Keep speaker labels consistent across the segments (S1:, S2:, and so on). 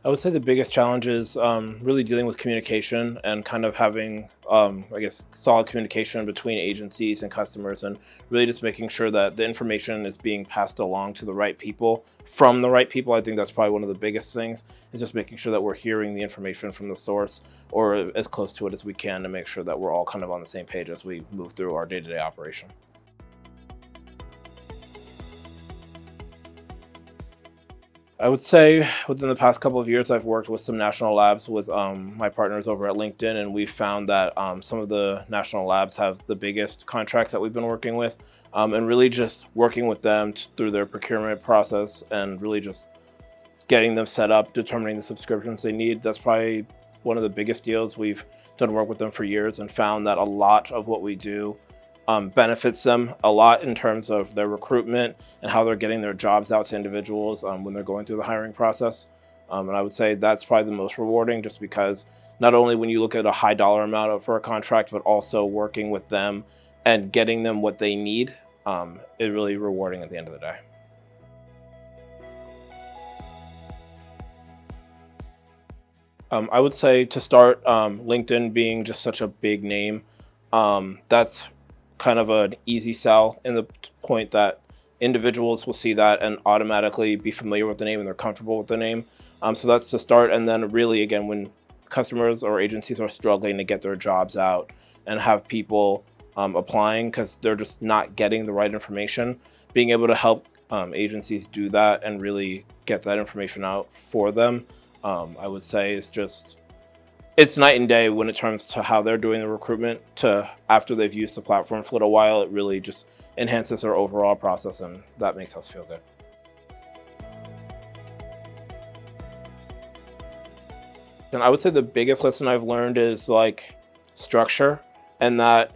S1: I would say the biggest challenge is really dealing with communication and kind of having, I guess, solid communication between agencies and customers, and really just making sure that the information is being passed along to the right people from the right people. I think that's probably one of the biggest things, is just making sure that we're hearing the information from the source or as close to it as we can to make sure that we're all kind of on the same page as we move through our day-to-day operation. I would say within the past couple of years, I've worked with some national labs with my partners over at LinkedIn, and we've found that some of the national labs have the biggest contracts that we've been working with, and really just working with them through their procurement process and really just getting them set up, determining the subscriptions they need. That's probably one of the biggest deals. We've done work with them for years and found that a lot of what we do benefits them a lot in terms of their recruitment and how they're getting their jobs out to individuals when they're going through the hiring process. And I would say that's probably the most rewarding, just because not only when you look at a high dollar amount for a contract, but also working with them and getting them what they need is really rewarding at the end of the day. I would say to start, LinkedIn being just such a big name, that's kind of an easy sell in the point that individuals will see that and automatically be familiar with the name and they're comfortable with the name. So that's to start. And then really, again, when customers or agencies are struggling to get their jobs out and have people applying because they're just not getting the right information, being able to help agencies do that and really get that information out for them, I would say it's night and day when it comes to how they're doing the recruitment to after they've used the platform for a little while. It really just enhances our overall process, and that makes us feel good. And I would say the biggest lesson I've learned is like structure, and that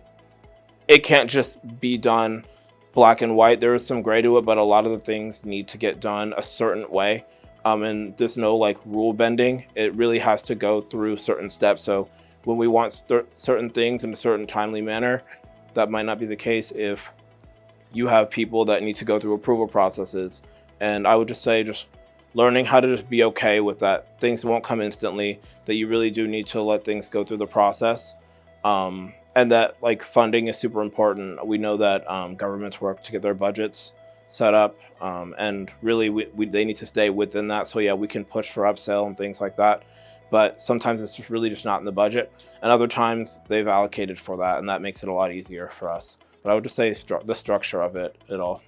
S1: it can't just be done black and white. There is some gray to it, but a lot of the things need to get done a certain way. And there's no like rule bending. It really has to go through certain steps. So when we want certain things in a certain timely manner, that might not be the case if you have people that need to go through approval processes. And I would just say just learning how to just be okay with that. Things won't come instantly, that you really do need to let things go through the process. And that like funding is super important. We know that governments work to get their budgets set up, and really they need to stay within that. So yeah, we can push for upsell and things like that, but sometimes it's just really just not in the budget, and other times they've allocated for that, and that makes it a lot easier for us. But I would just say the structure of it all.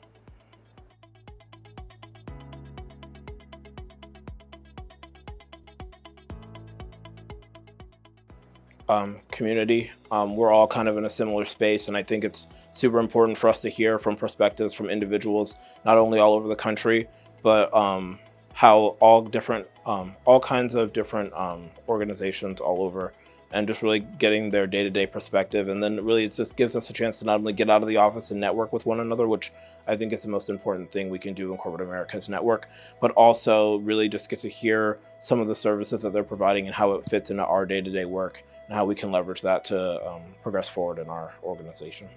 S1: Community. We're all kind of in a similar space, and I think it's super important for us to hear from perspectives from individuals, not only all over the country, but how all kinds of different organizations all over, and just really getting their day-to-day perspective. And then really it just gives us a chance to not only get out of the office and network with one another, which I think is the most important thing we can do in corporate America is network, but also really just get to hear some of the services that they're providing and how it fits into our day-to-day work and how we can leverage that to progress forward in our organization.